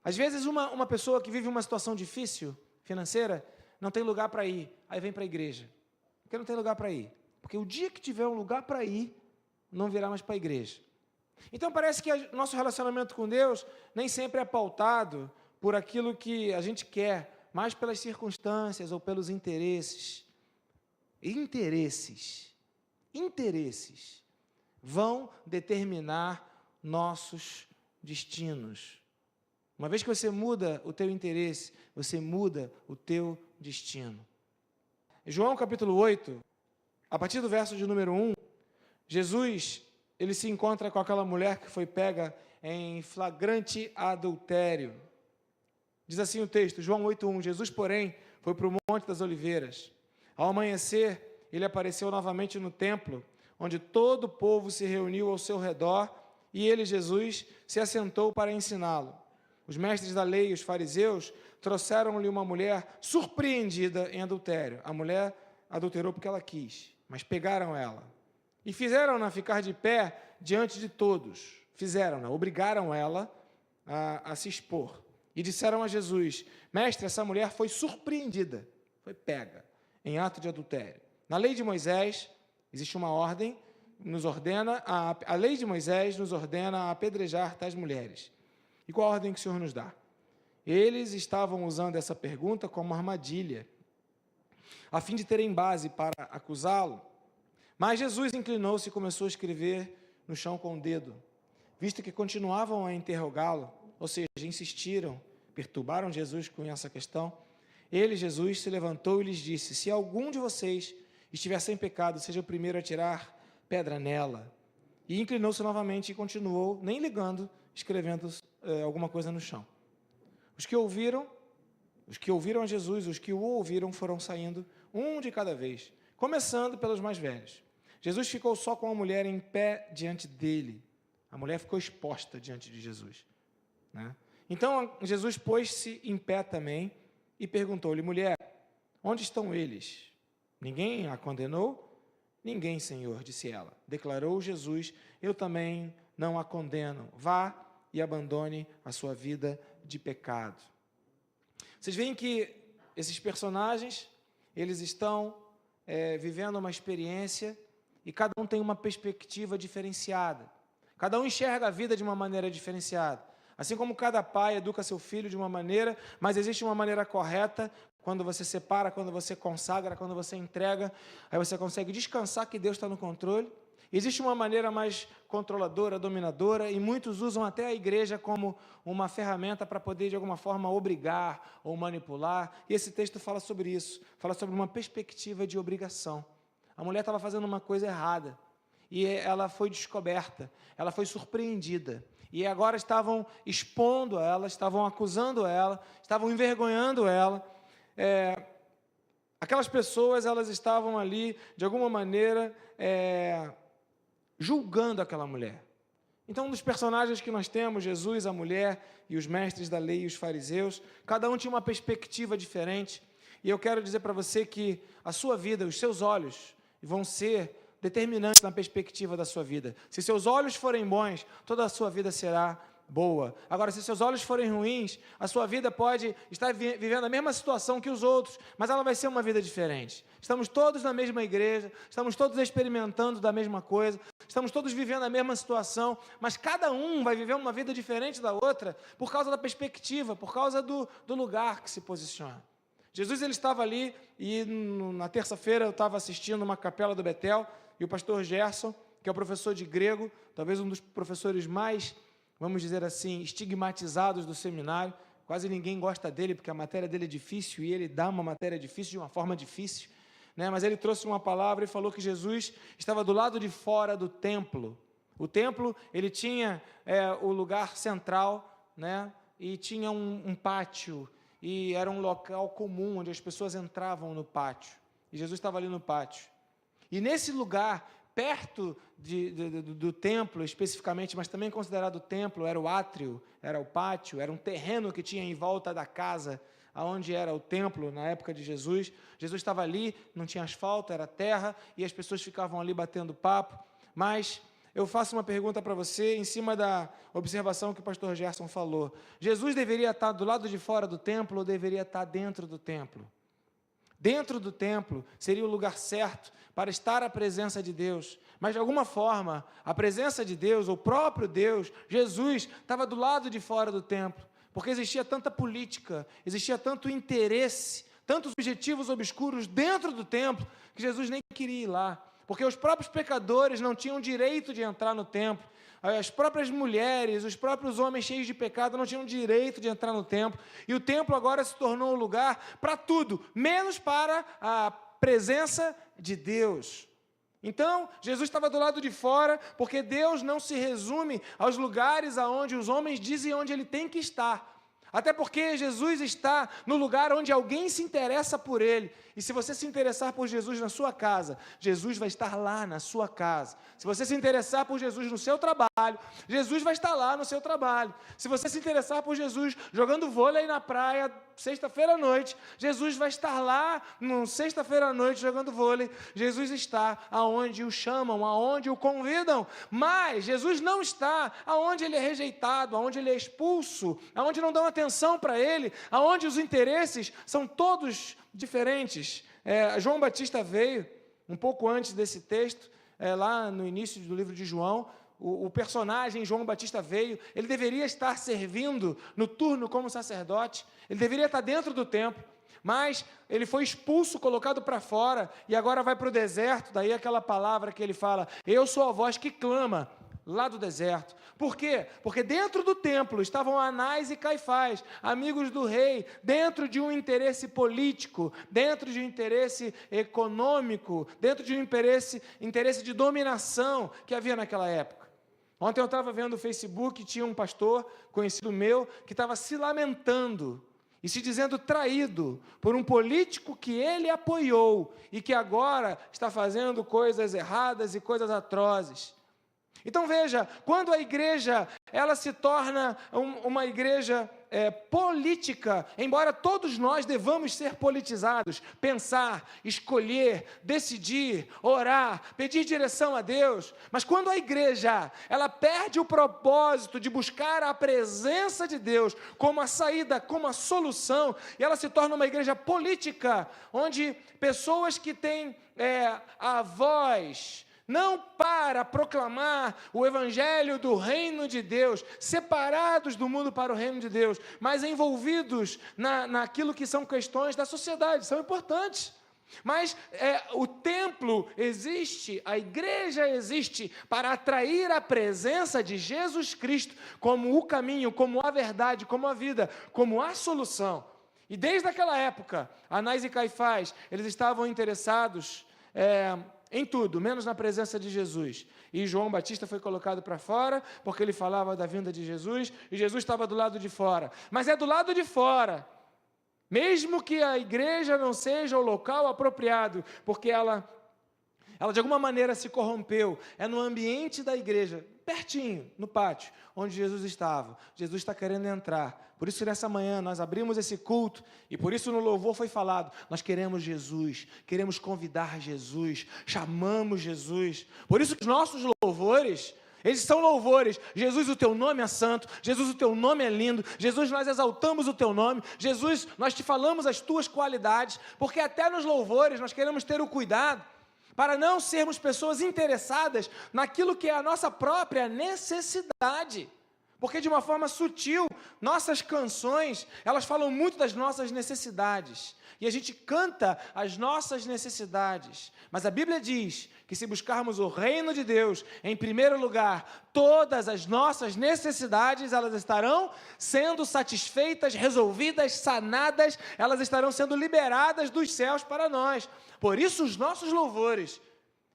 Às vezes, uma pessoa que vive uma situação difícil, financeira, não tem lugar para ir, aí vem para a igreja. Porque não tem lugar para ir. Porque o dia que tiver um lugar para ir, não virá mais para a igreja. Então, parece que o nosso relacionamento com Deus nem sempre é pautado por aquilo que a gente quer, mas pelas circunstâncias ou pelos interesses. Interesses vão determinar nossos destinos. Uma vez que você muda o teu interesse, você muda o teu destino. Em João capítulo 8, a partir do verso de número 1, Jesus, ele se encontra com aquela mulher que foi pega em flagrante adultério. Diz assim o texto, João 8:1, Jesus, porém, foi para o Monte das Oliveiras. Ao amanhecer, ele apareceu novamente no templo, onde todo o povo se reuniu ao seu redor, e ele, Jesus, se assentou para ensiná-lo. Os mestres da lei e os fariseus trouxeram-lhe uma mulher surpreendida em adultério. A mulher adulterou porque ela quis, mas pegaram ela. E fizeram-na ficar de pé diante de todos. Fizeram-na, obrigaram ela a se expor. E disseram a Jesus, mestre, essa mulher foi surpreendida, foi pega em ato de adultério. Na lei de Moisés, existe uma ordem, a lei de Moisés nos ordena a apedrejar tais mulheres. E qual a ordem que o Senhor nos dá? Eles estavam usando essa pergunta como armadilha, a fim de terem base para acusá-lo. Mas Jesus inclinou-se e começou a escrever no chão com o dedo. Visto que continuavam a interrogá-lo, ou seja, insistiram, perturbaram Jesus com essa questão, ele, Jesus, se levantou e lhes disse, se algum de vocês estiver sem pecado, seja o primeiro a tirar pedra nela. E inclinou-se novamente e continuou, nem ligando, escrevendo alguma coisa no chão. Os que ouviram a Jesus, os que o ouviram foram saindo, um de cada vez, começando pelos mais velhos. Jesus ficou só com a mulher em pé diante dele. A mulher ficou exposta diante de Jesus, né? Então, Jesus pôs-se em pé também e perguntou-lhe, mulher, onde estão eles? Ninguém a condenou? Ninguém, Senhor, disse ela. Declarou Jesus, eu também não a condeno. Vá e abandone a sua vida de pecado. Vocês veem que esses personagens, eles estão vivendo uma experiência e cada um tem uma perspectiva diferenciada. Cada um enxerga a vida de uma maneira diferenciada. Assim como cada pai educa seu filho de uma maneira, mas existe uma maneira correta, quando você separa, quando você consagra, quando você entrega, aí você consegue descansar que Deus está no controle. Existe uma maneira mais controladora, dominadora, e muitos usam até a igreja como uma ferramenta para poder, de alguma forma, obrigar ou manipular. E esse texto fala sobre isso, fala sobre uma perspectiva de obrigação. A mulher estava fazendo uma coisa errada, e ela foi descoberta, ela foi surpreendida. E agora estavam expondo ela, estavam acusando ela, estavam envergonhando ela. Aquelas pessoas, elas estavam ali, de alguma maneira, julgando aquela mulher. Então, um dos personagens que nós temos, Jesus, a mulher e os mestres da lei e os fariseus, cada um tinha uma perspectiva diferente. E eu quero dizer para você que a sua vida, os seus olhos, vão ser determinantes na perspectiva da sua vida. Se seus olhos forem bons, toda a sua vida será boa. Agora, se seus olhos forem ruins, a sua vida pode estar vivendo a mesma situação que os outros, mas ela vai ser uma vida diferente. Estamos todos na mesma igreja, estamos todos experimentando da mesma coisa, estamos todos vivendo a mesma situação, mas cada um vai viver uma vida diferente da outra por causa da perspectiva, por causa do lugar que se posiciona. Jesus, ele estava ali e na terça-feira eu estava assistindo uma capela do Betel e o pastor Gerson, que é o professor de grego, talvez um dos professores mais, vamos dizer assim, estigmatizados do seminário, quase ninguém gosta dele porque a matéria dele é difícil e ele dá uma matéria difícil de uma forma difícil, né? Mas ele trouxe uma palavra e falou que Jesus estava do lado de fora do templo. O templo, ele tinha o lugar central, né? E tinha um pátio, e era um local comum, onde as pessoas entravam no pátio. E Jesus estava ali no pátio. E nesse lugar, perto do templo especificamente, mas também considerado templo, era o átrio, era o pátio, era um terreno que tinha em volta da casa, onde era o templo na época de Jesus. Jesus estava ali, não tinha asfalto, era terra, e as pessoas ficavam ali batendo papo, mas eu faço uma pergunta para você, em cima da observação que o pastor Gerson falou. Jesus deveria estar do lado de fora do templo ou deveria estar dentro do templo? Dentro do templo seria o lugar certo para estar a presença de Deus. Mas, de alguma forma, a presença de Deus, o próprio Deus, Jesus, estava do lado de fora do templo. Porque existia tanta política, existia tanto interesse, tantos objetivos obscuros dentro do templo, que Jesus nem queria ir lá. Porque os próprios pecadores não tinham direito de entrar no templo. As próprias mulheres, os próprios homens cheios de pecado não tinham direito de entrar no templo. E o templo agora se tornou um lugar para tudo, menos para a presença de Deus. Então, Jesus estava do lado de fora, porque Deus não se resume aos lugares aonde os homens dizem onde Ele tem que estar. Até porque Jesus está no lugar onde alguém se interessa por Ele. E se você se interessar por Jesus na sua casa, Jesus vai estar lá na sua casa. Se você se interessar por Jesus no seu trabalho, Jesus vai estar lá no seu trabalho. Se você se interessar por Jesus jogando vôlei na praia, sexta-feira à noite, Jesus vai estar lá, sexta-feira à noite, jogando vôlei. Jesus está aonde o chamam, aonde o convidam. Mas Jesus não está aonde Ele é rejeitado, aonde Ele é expulso, aonde não dão atenção para Ele, aonde os interesses são todos diferentes. João Batista veio, um pouco antes desse texto, lá no início do livro de João, o personagem João Batista veio, ele deveria estar servindo no turno como sacerdote, ele deveria estar dentro do templo, mas ele foi expulso, colocado para fora, e agora vai para o deserto, daí aquela palavra que ele fala, eu sou a voz que clama, lá do deserto. Por quê? Porque dentro do templo estavam Anás e Caifás, amigos do rei, dentro de um interesse político, dentro de um interesse econômico, dentro de um interesse de dominação que havia naquela época. Ontem eu estava vendo o Facebook, tinha um pastor conhecido meu que estava se lamentando e se dizendo traído por um político que ele apoiou e que agora está fazendo coisas erradas e coisas atrozes. Então veja, quando a igreja ela se torna uma igreja política, embora todos nós devamos ser politizados, pensar, escolher, decidir, orar, pedir direção a Deus, mas quando a igreja ela perde o propósito de buscar a presença de Deus como a saída, como a solução, e ela se torna uma igreja política, onde pessoas que têm a voz, não para proclamar o evangelho do reino de Deus, separados do mundo para o reino de Deus, mas envolvidos naquilo que são questões da sociedade, são importantes. Mas o templo existe, a igreja existe para atrair a presença de Jesus Cristo como o caminho, como a verdade, como a vida, como a solução. E desde aquela época, Anás e Caifás, eles estavam interessados em tudo, menos na presença de Jesus. E João Batista foi colocado para fora, porque ele falava da vinda de Jesus, e Jesus estava do lado de fora. Mas é do lado de fora, mesmo que a igreja não seja o local apropriado, porque ela de alguma maneira se corrompeu, é no ambiente da igreja, pertinho, no pátio, onde Jesus estava. Jesus está querendo entrar. Por isso, nessa manhã, nós abrimos esse culto, e por isso no louvor foi falado, nós queremos Jesus, queremos convidar Jesus, chamamos Jesus. Por isso que os nossos louvores, eles são louvores. Jesus, o teu nome é santo. Jesus, o teu nome é lindo. Jesus, nós exaltamos o teu nome. Jesus, nós te falamos as tuas qualidades, porque até nos louvores nós queremos ter o cuidado para não sermos pessoas interessadas naquilo que é a nossa própria necessidade. Porque de uma forma sutil, nossas canções, elas falam muito das nossas necessidades. E a gente canta as nossas necessidades. Mas a Bíblia diz que se buscarmos o reino de Deus, em primeiro lugar, todas as nossas necessidades, elas estarão sendo satisfeitas, resolvidas, sanadas, elas estarão sendo liberadas dos céus para nós. Por isso os nossos louvores,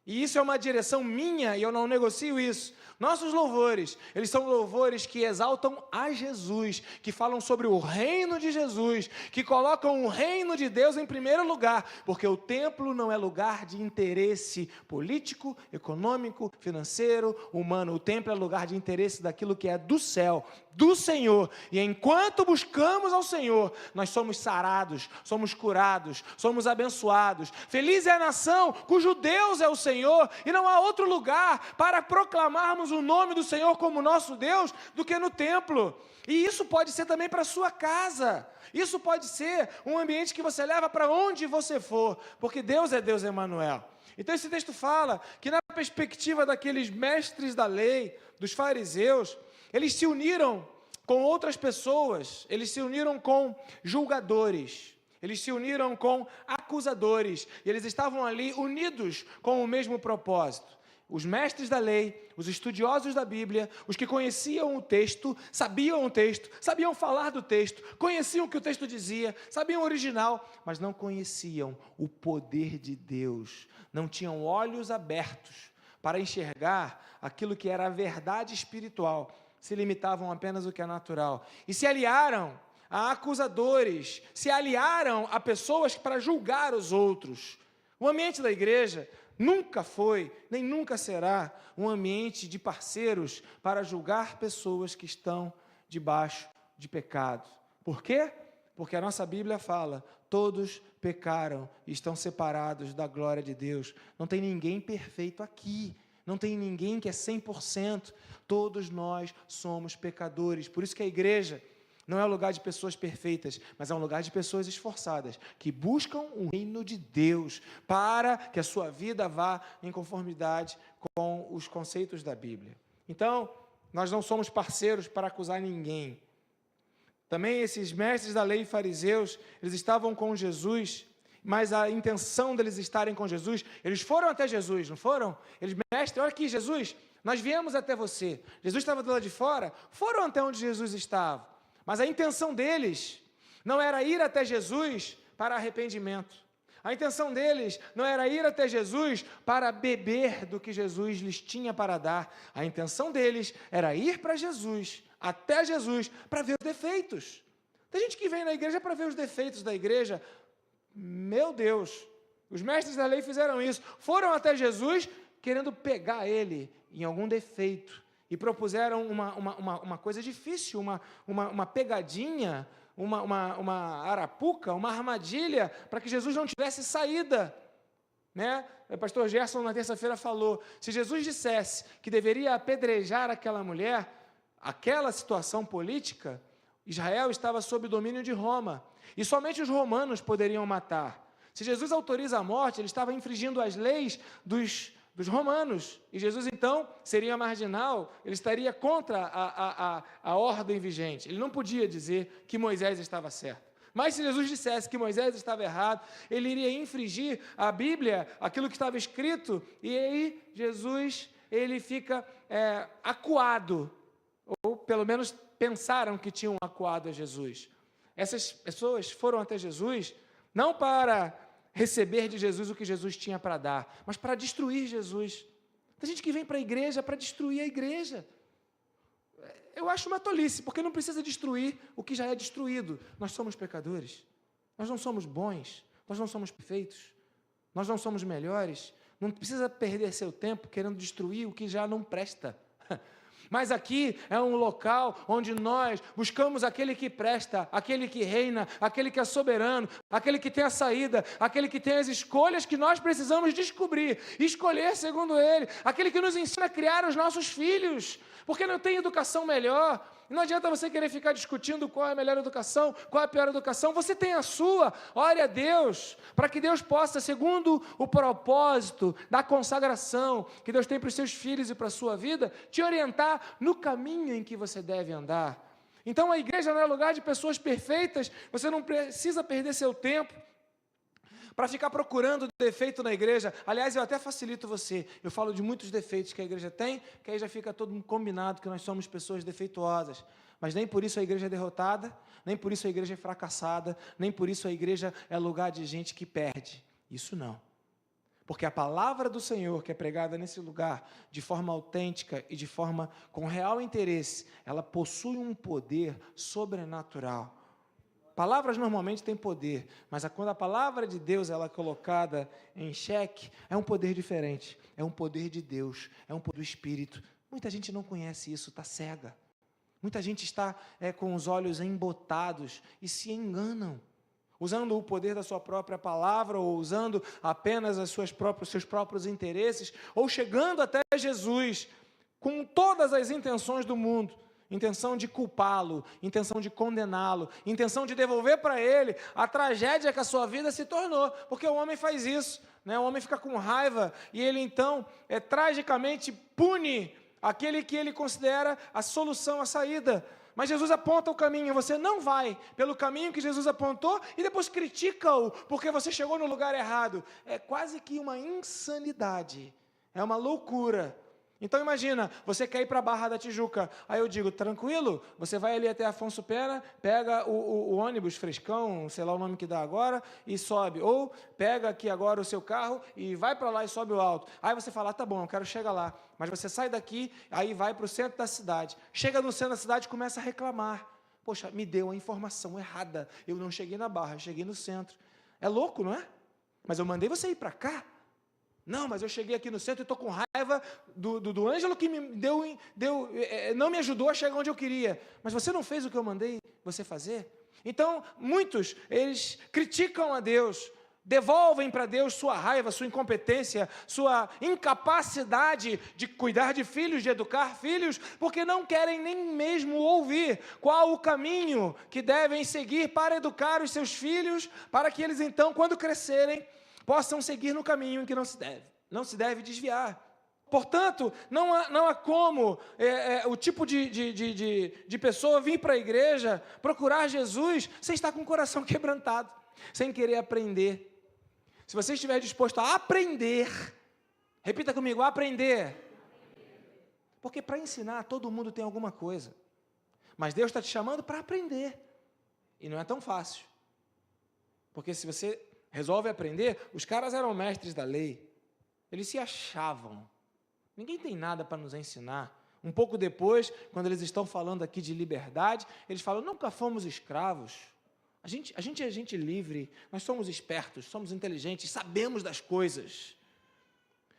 e isso é uma direção minha, e eu não negocio isso, Nossos louvores, eles são louvores que exaltam a Jesus, que falam sobre o reino de Jesus, que colocam o reino de Deus em primeiro lugar, porque o templo não é lugar de interesse político, econômico, financeiro, humano. O templo é lugar de interesse daquilo que é do céu, do Senhor. E enquanto buscamos ao Senhor, nós somos sarados, somos curados, somos abençoados. Feliz é a nação cujo Deus é o Senhor, e não há outro lugar para proclamarmos o nome do Senhor como nosso Deus do que no templo. E isso pode ser também para a sua casa. Isso pode ser um ambiente que você leva para onde você for, porque Deus é Deus Emanuel. Então esse texto fala que, na perspectiva daqueles mestres da lei, dos fariseus, eles se uniram com outras pessoas, eles se uniram com julgadores, eles se uniram com acusadores, e eles estavam ali unidos com o mesmo propósito. Os mestres da lei, os estudiosos da Bíblia, os que conheciam o texto, sabiam falar do texto, conheciam o que o texto dizia, sabiam o original, mas não conheciam o poder de Deus, não tinham olhos abertos para enxergar aquilo que era a verdade espiritual, se limitavam apenas ao que é natural, e se aliaram a acusadores, se aliaram a pessoas para julgar os outros. O ambiente da igreja nunca foi, nem nunca será, um ambiente de parceiros para julgar pessoas que estão debaixo de pecado. Por quê? Porque a nossa Bíblia fala, todos pecaram e estão separados da glória de Deus. Não tem ninguém perfeito aqui, não tem ninguém que é 100%, todos nós somos pecadores. Por isso que a igreja não é um lugar de pessoas perfeitas, mas é um lugar de pessoas esforçadas, que buscam o reino de Deus, para que a sua vida vá em conformidade com os conceitos da Bíblia. Então, nós não somos parceiros para acusar ninguém. Também esses mestres da lei e fariseus, eles estavam com Jesus, mas a intenção deles estarem com Jesus, eles foram até Jesus, não foram? Eles, mestre, olha aqui, Jesus, nós viemos até você. Jesus estava do lado de fora, foram até onde Jesus estava. Mas a intenção deles não era ir até Jesus para arrependimento. A intenção deles não era ir até Jesus para beber do que Jesus lhes tinha para dar. A intenção deles era ir para Jesus, até Jesus, para ver os defeitos. Tem gente que vem na igreja para ver os defeitos da igreja. Meu Deus, os mestres da lei fizeram isso. Foram até Jesus querendo pegar ele em algum defeito. E propuseram uma coisa difícil, uma pegadinha, uma arapuca, uma armadilha, para que Jesus não tivesse saída. Né? O pastor Gerson, na terça-feira, falou, se Jesus dissesse que deveria apedrejar aquela mulher, aquela situação política, Israel estava sob o domínio de Roma, e somente os romanos poderiam matar. Se Jesus autoriza a morte, ele estava infringindo as leis dos romanos, e Jesus então seria marginal, ele estaria contra a ordem vigente, ele não podia dizer que Moisés estava certo, mas se Jesus dissesse que Moisés estava errado, ele iria infringir a Bíblia, aquilo que estava escrito, e aí Jesus, ele fica acuado, ou pelo menos pensaram que tinham acuado a Jesus. Essas pessoas foram até Jesus, não para receber de Jesus o que Jesus tinha para dar, mas para destruir Jesus. Tem gente que vem para a igreja para destruir a igreja. Eu acho uma tolice, porque não precisa destruir o que já é destruído. Nós somos pecadores, nós não somos bons, nós não somos perfeitos, nós não somos melhores. Não precisa perder seu tempo querendo destruir o que já não presta. Mas aqui é um local onde nós buscamos aquele que presta, aquele que reina, aquele que é soberano, aquele que tem a saída, aquele que tem as escolhas que nós precisamos descobrir, escolher segundo ele, aquele que nos ensina a criar os nossos filhos, porque não tem educação melhor. Não adianta você querer ficar discutindo qual é a melhor educação, qual é a pior educação. Você tem a sua, ore a Deus, para que Deus possa, segundo o propósito da consagração que Deus tem para os seus filhos e para a sua vida, te orientar no caminho em que você deve andar. Então a igreja não é lugar de pessoas perfeitas, você não precisa perder seu tempo para ficar procurando defeito na igreja. Aliás, eu até facilito você, eu falo de muitos defeitos que a igreja tem, que aí já fica todo mundo combinado que nós somos pessoas defeituosas, mas nem por isso a igreja é derrotada, nem por isso a igreja é fracassada, nem por isso a igreja é lugar de gente que perde, isso não. Porque a palavra do Senhor, que é pregada nesse lugar, de forma autêntica e de forma com real interesse, ela possui um poder sobrenatural. Palavras normalmente têm poder, mas quando a palavra de Deus ela é colocada em xeque, é um poder diferente, é um poder de Deus, é um poder do Espírito. Muita gente não conhece isso, está cega. Muita gente está com os olhos embotados e se enganam, usando o poder da sua própria palavra, ou usando apenas os seus próprios interesses, ou chegando até Jesus com todas as intenções do mundo, intenção de culpá-lo, intenção de condená-lo, intenção de devolver para ele a tragédia que a sua vida se tornou, porque o homem faz isso, né? O homem fica com raiva e ele então tragicamente pune aquele que ele considera a solução, a saída. Mas Jesus aponta o caminho, você não vai pelo caminho que Jesus apontou e depois critica-o porque você chegou no lugar errado. É quase que uma insanidade, é uma loucura. Então imagina, você quer ir para a Barra da Tijuca, aí eu digo, tranquilo, você vai ali até Afonso Pena, pega o ônibus frescão, sei lá o nome que dá agora, e sobe, ou pega aqui agora o seu carro e vai para lá e sobe o alto. Aí você fala, tá bom, eu quero chegar lá, mas você sai daqui, aí vai para o centro da cidade, chega no centro da cidade e começa a reclamar, poxa, me deu a informação errada, eu não cheguei na Barra, eu cheguei no centro. É louco, não é? Mas eu mandei você ir para cá. Não, mas eu cheguei aqui no centro e estou com raiva do Ângelo que me não me ajudou a chegar onde eu queria. Mas você não fez o que eu mandei você fazer? Então, muitos, eles criticam a Deus, devolvem para Deus sua raiva, sua incompetência, sua incapacidade de cuidar de filhos, de educar filhos, porque não querem nem mesmo ouvir qual o caminho que devem seguir para educar os seus filhos, para que eles então, quando crescerem, possam seguir no caminho em que não se deve desviar. Portanto, não há como o tipo de pessoa vir para a igreja, procurar Jesus, sem estar com o coração quebrantado, sem querer aprender. Se você estiver disposto a aprender, repita comigo, aprender. Porque para ensinar, todo mundo tem alguma coisa. Mas Deus está te chamando para aprender. E não é tão fácil. Porque se você resolve aprender, os caras eram mestres da lei, eles se achavam, ninguém tem nada para nos ensinar. Um pouco depois, quando eles estão falando aqui de liberdade, eles falam, nunca fomos escravos, a gente é gente livre, nós somos espertos, somos inteligentes, sabemos das coisas.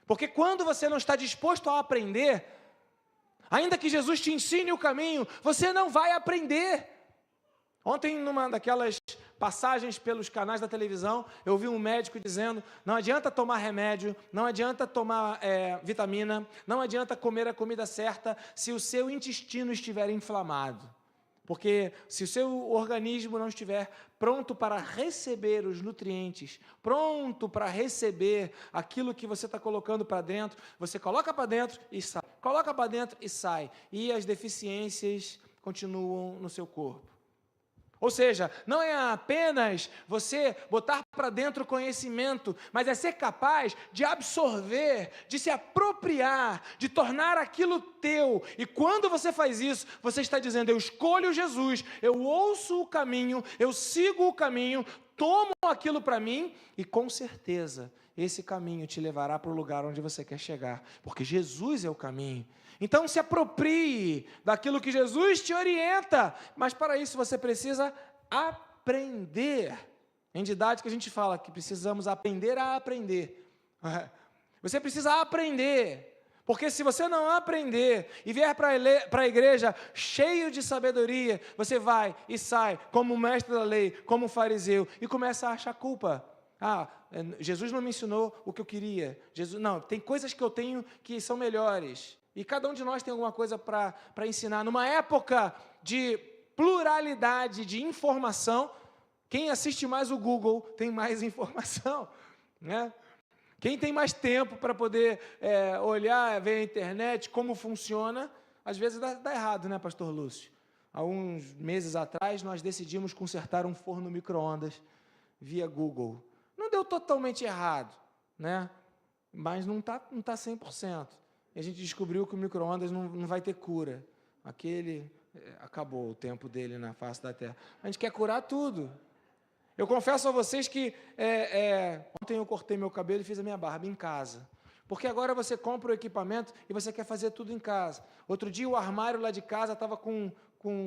Porque quando você não está disposto a aprender, ainda que Jesus te ensine o caminho, você não vai aprender. Ontem, numa daquelas passagens pelos canais da televisão, eu vi um médico dizendo, não adianta tomar remédio, não adianta tomar vitamina, não adianta comer a comida certa se o seu intestino estiver inflamado. Porque se o seu organismo não estiver pronto para receber os nutrientes, pronto para receber aquilo que você está colocando para dentro, você coloca para dentro e sai, coloca para dentro e sai, e as deficiências continuam no seu corpo. Ou seja, não é apenas você botar para dentro conhecimento, mas é ser capaz de absorver, de se apropriar, de tornar aquilo teu. E quando você faz isso, você está dizendo, eu escolho Jesus, eu ouço o caminho, eu sigo o caminho, tomo aquilo para mim e com certeza esse caminho te levará para o lugar onde você quer chegar, porque Jesus é o caminho. Então se aproprie daquilo que Jesus te orienta, mas para isso você precisa aprender. Em didática a gente fala que precisamos aprender a aprender. Você precisa aprender, porque se você não aprender e vier para a igreja cheio de sabedoria, você vai e sai como mestre da lei, como fariseu, e começa a achar culpa. Jesus não me ensinou o que eu queria. Não, tem coisas que eu tenho que são melhores. E cada um de nós tem alguma coisa para ensinar. Numa época de pluralidade de informação, quem assiste mais o Google tem mais informação, né? Quem tem mais tempo para poder olhar, ver a internet, como funciona, às vezes dá errado, né, pastor Lúcio? Há uns meses atrás, nós decidimos consertar um forno micro-ondas via Google. Não deu totalmente errado, né? Mas não tá 100%. E a gente descobriu que o micro-ondas não vai ter cura. Acabou o tempo dele na face da terra. A gente quer curar tudo. Eu confesso a vocês que ontem eu cortei meu cabelo e fiz a minha barba em casa. Porque agora você compra o equipamento e você quer fazer tudo em casa. Outro dia o armário lá de casa estava com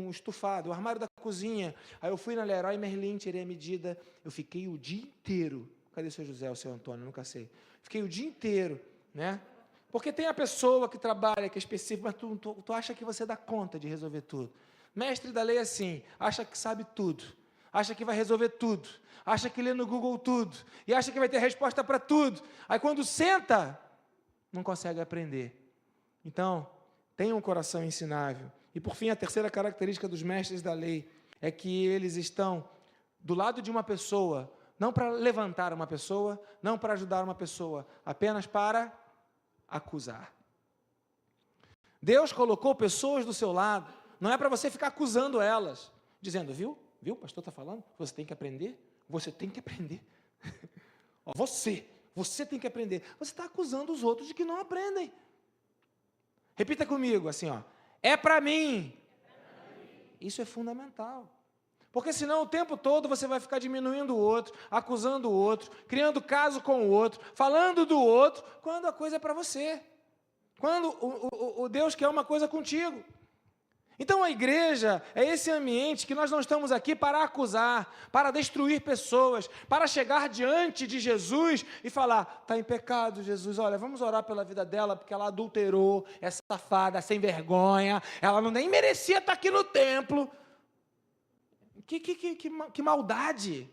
estufado, o armário da cozinha. Aí eu fui na Leroy Merlin, tirei a medida. Eu fiquei o dia inteiro. Cadê o seu José, o seu Antônio? Nunca sei. Fiquei o dia inteiro, né? Porque tem a pessoa que trabalha, que é específica, mas tu acha que você dá conta de resolver tudo. Mestre da lei é assim, acha que sabe tudo. Acha que vai resolver tudo. Acha que lê no Google tudo. E acha que vai ter resposta para tudo. Aí quando senta, não consegue aprender. Então, tenha um coração ensinável. E por fim, a terceira característica dos mestres da lei é que eles estão do lado de uma pessoa, não para levantar uma pessoa, não para ajudar uma pessoa, apenas para acusar. Deus colocou pessoas do seu lado, não é para você ficar acusando elas, dizendo, viu, o pastor está falando, você tem que aprender, você tem que aprender. Você tem que aprender. Você está acusando os outros de que não aprendem. Repita comigo, assim, é para mim. Isso é fundamental. Porque senão o tempo todo você vai ficar diminuindo o outro, acusando o outro, criando caso com o outro, falando do outro, quando a coisa é para você. Quando o Deus quer uma coisa contigo. Então a igreja é esse ambiente que nós não estamos aqui para acusar, para destruir pessoas, para chegar diante de Jesus e falar, está em pecado Jesus, olha, vamos orar pela vida dela, porque ela adulterou, é safada, sem vergonha, ela não nem merecia estar aqui no templo. Que maldade!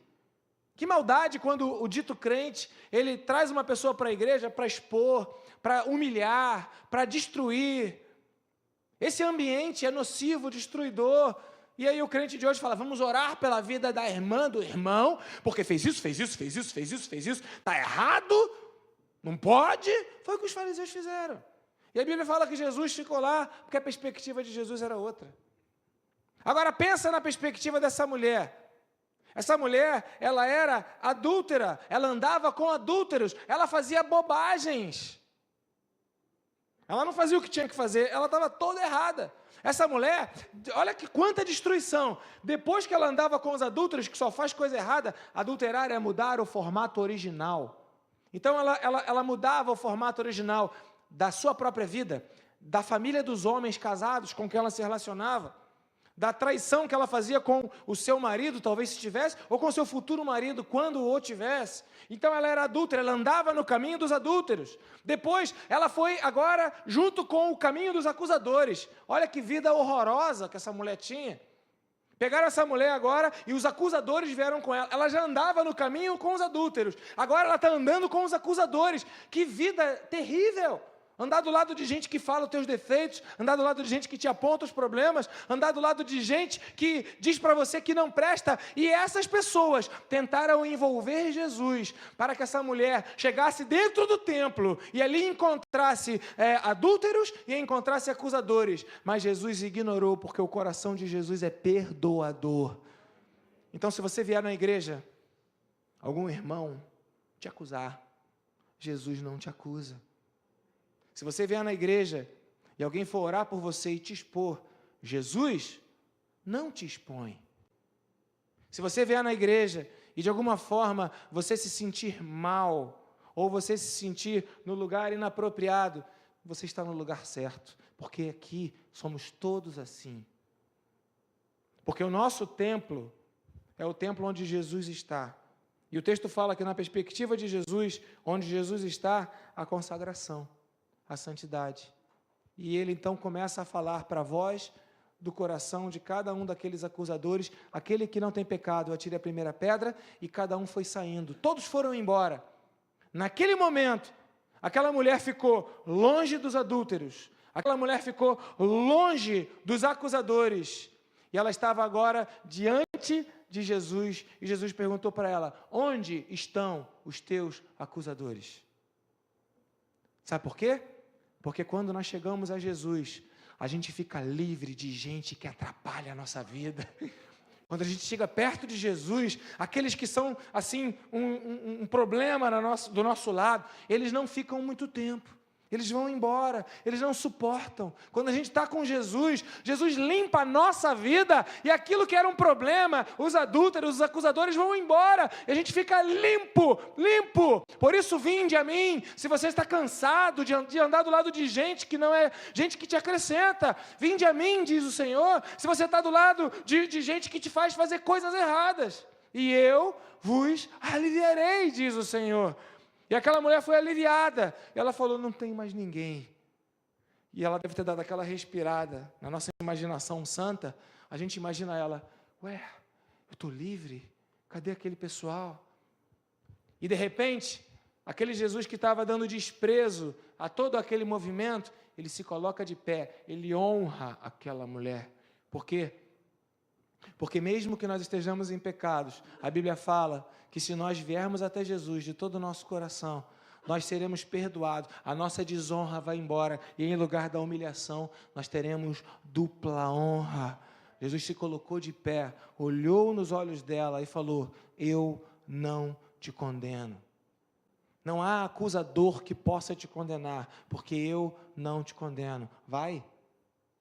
Que maldade quando o dito crente, ele traz uma pessoa para a igreja para expor, para humilhar, para destruir. Esse ambiente é nocivo, destruidor. E aí o crente de hoje fala, vamos orar pela vida da irmã, do irmão, porque fez isso. Está errado, não pode. Foi o que os fariseus fizeram. E a Bíblia fala que Jesus ficou lá, porque a perspectiva de Jesus era outra. Agora pensa na perspectiva dessa mulher. Essa mulher, ela era adúltera, ela andava com adúlteros, ela fazia bobagens. Ela não fazia o que tinha que fazer, ela estava toda errada. Essa mulher, olha que quanta destruição. Depois que ela andava com os adúlteros, que só faz coisa errada, adulterar é mudar o formato original. Então ela mudava o formato original da sua própria vida, da família dos homens casados com quem ela se relacionava, da traição que ela fazia com o seu marido, talvez se tivesse, ou com o seu futuro marido, quando o tivesse. Então ela era adúltera, ela andava no caminho dos adúlteros. Depois, ela foi agora junto com o caminho dos acusadores. Olha que vida horrorosa que essa mulher tinha. Pegaram essa mulher agora e os acusadores vieram com ela. Ela já andava no caminho com os adúlteros. Agora ela está andando com os acusadores. Que vida terrível! Andar do lado de gente que fala os teus defeitos, andar do lado de gente que te aponta os problemas, andar do lado de gente que diz para você que não presta. E essas pessoas tentaram envolver Jesus para que essa mulher chegasse dentro do templo e ali encontrasse adúlteros e encontrasse acusadores. Mas Jesus ignorou, porque o coração de Jesus é perdoador. Então, se você vier na igreja, algum irmão te acusar, Jesus não te acusa. Se você vier na igreja e alguém for orar por você e te expor, Jesus não te expõe. Se você vier na igreja e de alguma forma você se sentir mal, ou você se sentir no lugar inapropriado, você está no lugar certo, porque aqui somos todos assim. Porque o nosso templo é o templo onde Jesus está. E o texto fala que na perspectiva de Jesus, onde Jesus está, a consagração, a santidade. E ele então começa a falar para a voz do coração de cada um daqueles acusadores, aquele que não tem pecado, atire a primeira pedra, e cada um foi saindo. Todos foram embora. Naquele momento, aquela mulher ficou longe dos adúlteros, aquela mulher ficou longe dos acusadores, e ela estava agora diante de Jesus, e Jesus perguntou para ela, onde estão os teus acusadores? Sabe por quê? Porque quando nós chegamos a Jesus, a gente fica livre de gente que atrapalha a nossa vida. Quando a gente chega perto de Jesus, aqueles que são, assim, um problema do nosso lado, eles não ficam muito tempo. Eles vão embora, eles não suportam. Quando a gente está com Jesus, Jesus limpa a nossa vida e aquilo que era um problema, os adúlteros, os acusadores vão embora e a gente fica limpo, limpo. Por isso, vinde a mim, se você está cansado de andar do lado de gente que não é gente que te acrescenta. Vinde a mim, diz o Senhor, se você está do lado de gente que te faz fazer coisas erradas. E eu vos aliviarei, diz o Senhor. E aquela mulher foi aliviada. E ela falou, não tem mais ninguém. E ela deve ter dado aquela respirada. Na nossa imaginação santa, a gente imagina ela, ué, eu estou livre? Cadê aquele pessoal? E de repente, aquele Jesus que estava dando desprezo a todo aquele movimento, ele se coloca de pé, ele honra aquela mulher. Por quê? Porque mesmo que nós estejamos em pecados, a Bíblia fala que se nós viermos até Jesus de todo o nosso coração, nós seremos perdoados, a nossa desonra vai embora, e em lugar da humilhação, nós teremos dupla honra. Jesus se colocou de pé, olhou nos olhos dela e falou, eu não te condeno. Não há acusador que possa te condenar, porque eu não te condeno. Vai,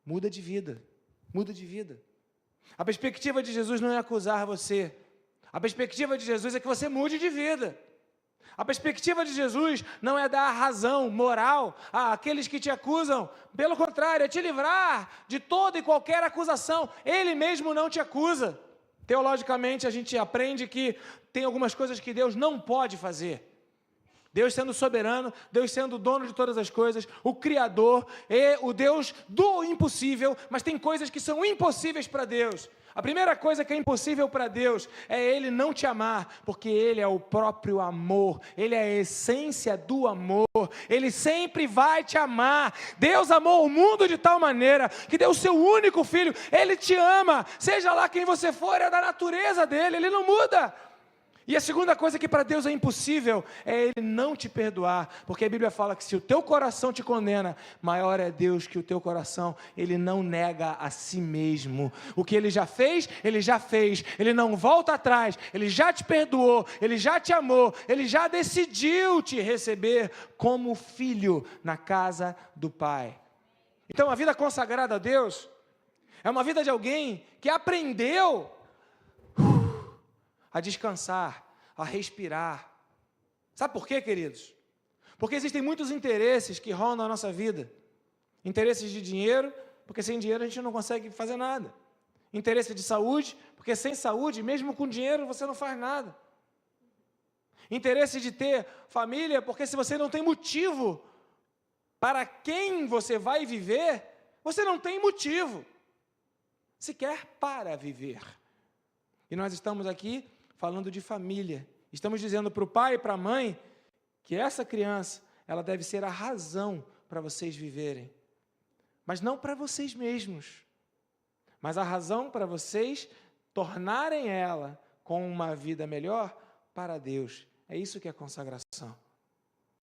muda de vida, muda de vida. A perspectiva de Jesus não é acusar você. A perspectiva de Jesus é que você mude de vida. A perspectiva de Jesus não é dar razão moral àqueles que te acusam. Pelo contrário, é te livrar de toda e qualquer acusação. Ele mesmo não te acusa. Teologicamente, a gente aprende que tem algumas coisas que Deus não pode fazer. Deus sendo soberano, Deus sendo o dono de todas as coisas, o Criador, é o Deus do impossível, mas tem coisas que são impossíveis para Deus. A primeira coisa que é impossível para Deus é Ele não te amar, porque Ele é o próprio amor, Ele é a essência do amor, Ele sempre vai te amar. Deus amou o mundo de tal maneira que deu o seu único Filho, Ele te ama, seja lá quem você for, é da natureza dEle, Ele não muda. E a segunda coisa que para Deus é impossível é Ele não te perdoar, porque a Bíblia fala que se o teu coração te condena, maior é Deus que o teu coração. Ele não nega a si mesmo. O que Ele já fez, Ele não volta atrás, Ele já te perdoou, Ele já te amou, Ele já decidiu te receber como filho na casa do Pai. Então a vida consagrada a Deus é uma vida de alguém que aprendeu a descansar, a respirar. Sabe por quê, queridos? Porque existem muitos interesses que rondam a nossa vida. Interesses de dinheiro, porque sem dinheiro a gente não consegue fazer nada. Interesse de saúde, porque sem saúde, mesmo com dinheiro, você não faz nada. Interesse de ter família, porque se você não tem motivo para quem você vai viver, você não tem motivo sequer para viver. E nós estamos aqui falando de família. Estamos dizendo para o pai e para a mãe que essa criança, ela deve ser a razão para vocês viverem. Mas não para vocês mesmos. Mas a razão para vocês tornarem ela com uma vida melhor para Deus. É isso que é consagração.